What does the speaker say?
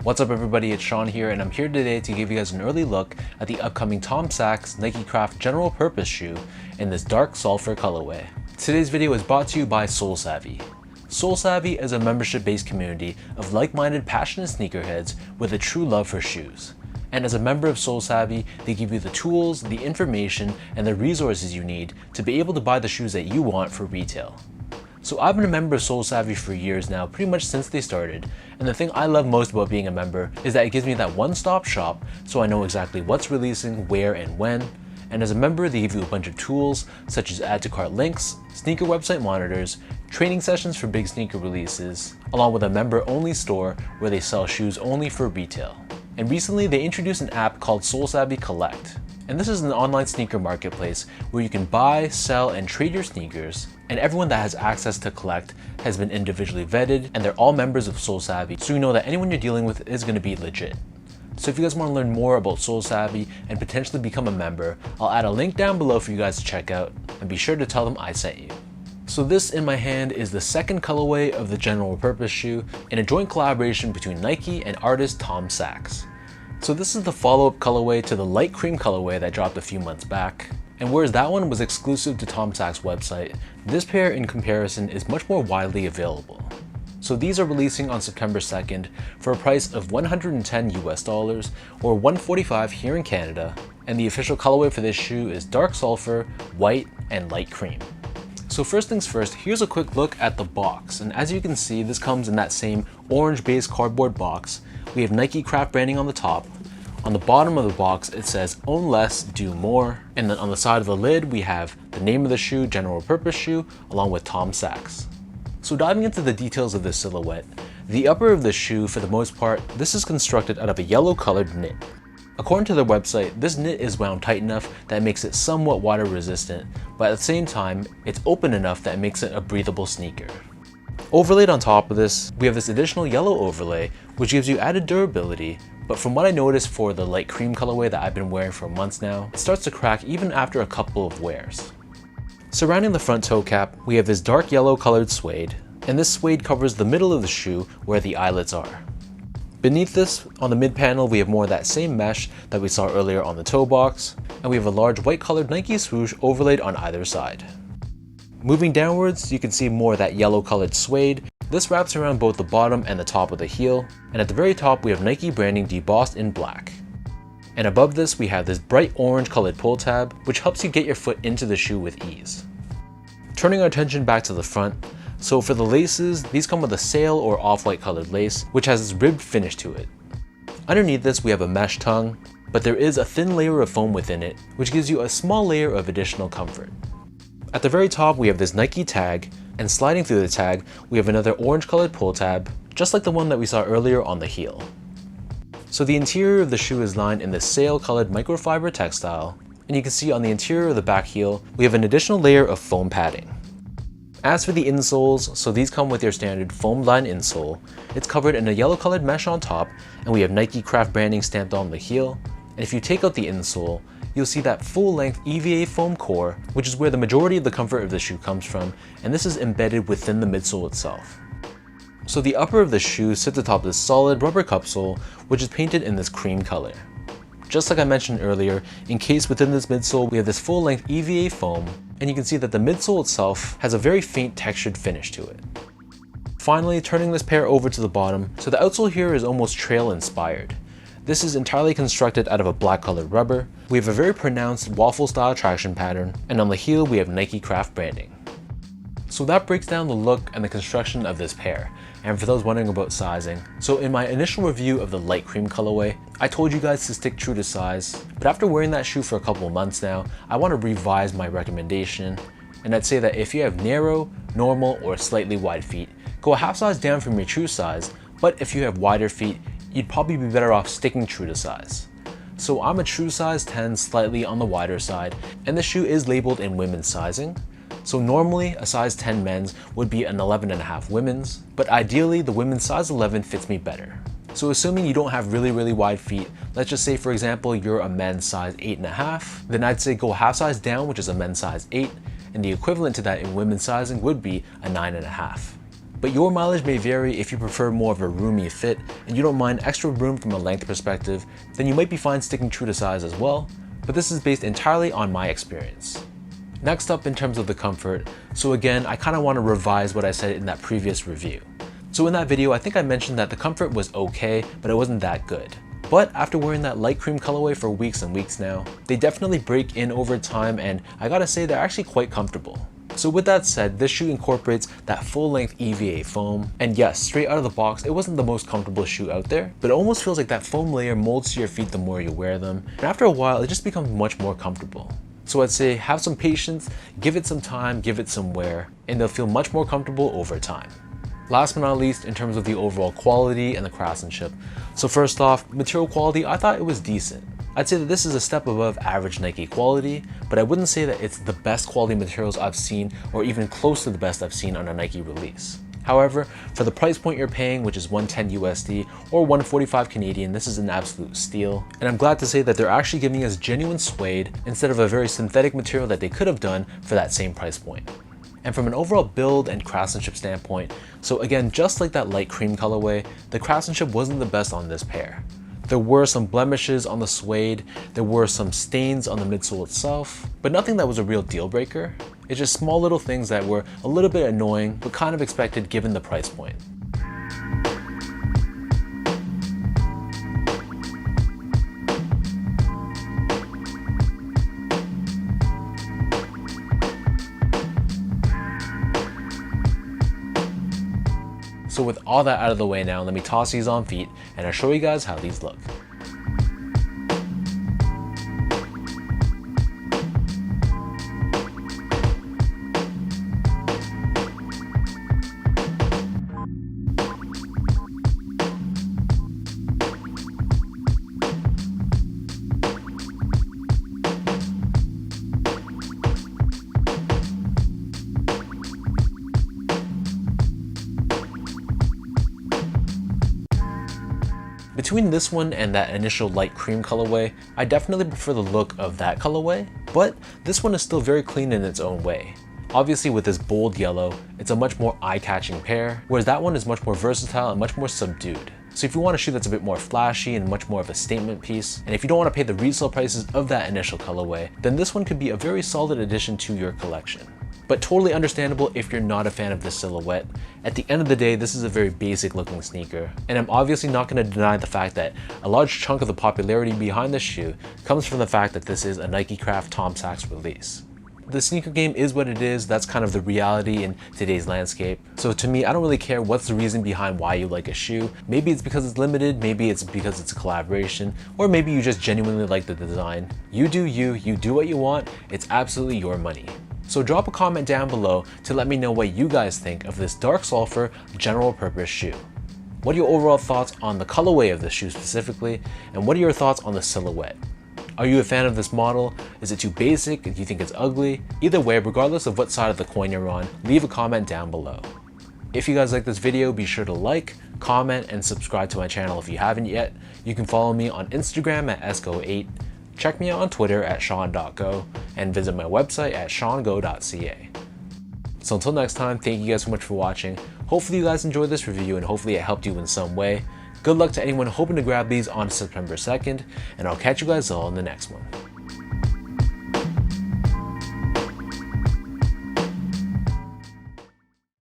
What's up everybody, it's Sean here and I'm here today to give you guys an early look at the upcoming Tom Sachs Nike Craft General Purpose shoe in this dark sulfur colorway. Today's video is brought to you by SoleSavvy. SoleSavvy is a membership-based community of like-minded passionate sneakerheads with a true love for shoes. And as a member of SoleSavvy, they give you the tools, the information, and the resources you need to be able to buy the shoes that you want for retail. So I've been a member of SoleSavvy for years now, pretty much since they started, and the thing I love most about being a member is that it gives me that one-stop shop so I know exactly what's releasing, where and when, and as a member they give you a bunch of tools such as add to cart links, sneaker website monitors, training sessions for big sneaker releases, along with a member-only store where they sell shoes only for retail. And recently they introduced an app called SoleSavvy Collect. And this is an online sneaker marketplace where you can buy, sell, and trade your sneakers, and everyone that has access to Collect has been individually vetted and they're all members of SoleSavvy, so you know that anyone you're dealing with is going to be legit. So if you guys want to learn more about SoleSavvy and potentially become a member, I'll add a link down below for you guys to check out, and be sure to tell them I sent you. So this in my hand is the second colorway of the General Purpose shoe in a joint collaboration between Nike and artist Tom Sachs. So this is the follow-up colorway to the light cream colorway that dropped a few months back. And whereas that one was exclusive to Tom Sachs' website, this pair in comparison is much more widely available. So these are releasing on September 2nd for a price of $110 US or $145 here in Canada, and the official colorway for this shoe is dark sulfur, white, and light cream. So first things first, here's a quick look at the box, and as you can see this comes in that same orange based cardboard box. We have Nike Craft branding on the top. On the bottom of the box it says own less, do more, and then on the side of the lid we have the name of the shoe, General Purpose shoe, along with Tom Sachs. So diving into the details of this silhouette, the upper of the shoe for the most part, this is constructed out of a yellow colored knit. According to their website, this knit is wound tight enough that it makes it somewhat water resistant, but at the same time, it's open enough that it makes it a breathable sneaker. Overlaid on top of this, we have this additional yellow overlay, which gives you added durability, but from what I noticed for the light cream colorway that I've been wearing for months now, it starts to crack even after a couple of wears. Surrounding the front toe cap, we have this dark yellow colored suede, and this suede covers the middle of the shoe where the eyelets are. Beneath this, on the mid panel, we have more of that same mesh that we saw earlier on the toe box, and we have a large white colored Nike swoosh overlaid on either side. Moving downwards, you can see more of that yellow colored suede. This wraps around both the bottom and the top of the heel, and at the very top we have Nike branding debossed in black. And above this we have this bright orange colored pull tab, which helps you get your foot into the shoe with ease. Turning our attention back to the front, so for the laces, these come with a sail or off-white colored lace, which has this ribbed finish to it. Underneath this we have a mesh tongue, but there is a thin layer of foam within it, which gives you a small layer of additional comfort. At the very top we have this Nike tag, and sliding through the tag we have another orange colored pull tab, just like the one that we saw earlier on the heel. So the interior of the shoe is lined in this sail colored microfiber textile, and you can see on the interior of the back heel we have an additional layer of foam padding. As for the insoles, so these come with your standard foam lined insole. It's covered in a yellow colored mesh on top, and we have Nike Craft branding stamped on the heel, and if you take out the insole, you'll see that full-length EVA foam core, which is where the majority of the comfort of the shoe comes from, and this is embedded within the midsole itself. So the upper of the shoe sits atop this solid rubber cupsole, which is painted in this cream color. Just like I mentioned earlier, encased within this midsole, we have this full-length EVA foam, and you can see that the midsole itself has a very faint textured finish to it. Finally, turning this pair over to the bottom, so the outsole here is almost trail inspired. This is entirely constructed out of a black colored rubber. We have a very pronounced waffle style traction pattern, and on the heel we have Nike Craft branding. So that breaks down the look and the construction of this pair. And for those wondering about sizing, so in my initial review of the light cream colorway, I told you guys to stick true to size, but after wearing that shoe for a couple of months now, I want to revise my recommendation, and I'd say that if you have narrow, normal, or slightly wide feet, go a half size down from your true size, but if you have wider feet, you'd probably be better off sticking true to size. So I'm a true size 10, slightly on the wider side, and the shoe is labeled in women's sizing. So normally a size 10 men's would be an 11.5 women's, but ideally the women's size 11 fits me better. So assuming you don't have really wide feet, let's just say for example you're a men's size 8.5, then I'd say go half size down, which is a men's size 8, and the equivalent to that in women's sizing would be a 9.5. But your mileage may vary. If you prefer more of a roomy fit and you don't mind extra room from a length perspective, then you might be fine sticking true to size as well, but this is based entirely on my experience. Next up, in terms of the comfort, so again, I kind of want to revise what I said in that previous review. So in that video, I think I mentioned that the comfort was okay, but it wasn't that good. But after wearing that light cream colorway for weeks and weeks now, they definitely break in over time, and I gotta say they're actually quite comfortable. So with that said, this shoe incorporates that full-length EVA foam, and yes, straight out of the box, it wasn't the most comfortable shoe out there, but it almost feels like that foam layer molds to your feet the more you wear them, and after a while, it just becomes much more comfortable. So I'd say have some patience, give it some time, give it some wear, and they'll feel much more comfortable over time. Last but not least, in terms of the overall quality and the craftsmanship. So first off, material quality, I thought it was decent. I'd say that this is a step above average Nike quality, but I wouldn't say that it's the best quality materials I've seen or even close to the best I've seen on a Nike release. However, for the price point you're paying, which is $110 USD or 145 Canadian, this is an absolute steal. And I'm glad to say that they're actually giving us genuine suede instead of a very synthetic material that they could have done for that same price point. And from an overall build and craftsmanship standpoint, so again, just like that light cream colorway, the craftsmanship wasn't the best on this pair. There were some blemishes on the suede, there were some stains on the midsole itself, but nothing that was a real deal breaker. It's just small little things that were a little bit annoying, but kind of expected given the price point. So with all that out of the way now, let me toss these on feet and I'll show you guys how these look. Between this one and that initial light cream colorway, I definitely prefer the look of that colorway, but this one is still very clean in its own way. Obviously with this bold yellow, it's a much more eye-catching pair, whereas that one is much more versatile and much more subdued. So if you want a shoe that's a bit more flashy and much more of a statement piece, and if you don't want to pay the resale prices of that initial colorway, then this one could be a very solid addition to your collection. But totally understandable if you're not a fan of this silhouette. At the end of the day, this is a very basic looking sneaker, and I'm obviously not going to deny the fact that a large chunk of the popularity behind this shoe comes from the fact that this is a Nike Craft Tom Sachs release. The sneaker game is what it is. That's kind of the reality in today's landscape. So to me, I don't really care what's the reason behind why you like a shoe. Maybe it's because it's limited, maybe it's because it's a collaboration, or maybe you just genuinely like the design. You do you do what you want, it's absolutely your money. So drop a comment down below to let me know what you guys think of this Dark Sulfur general purpose shoe. What are your overall thoughts on the colorway of the shoe specifically, and what are your thoughts on the silhouette? Are you a fan of this model? Is it too basic? Do you think it's ugly? Either way, regardless of what side of the coin you're on, leave a comment down below. If you guys like this video, be sure to like, comment, and subscribe to my channel if you haven't yet. You can follow me on Instagram at esco8, check me out on Twitter at sean.go, and visit my website at seango.ca. So until next time, thank you guys so much for watching. Hopefully you guys enjoyed this review and hopefully it helped you in some way. Good luck to anyone hoping to grab these on September 2nd, and I'll catch you guys all in the next one.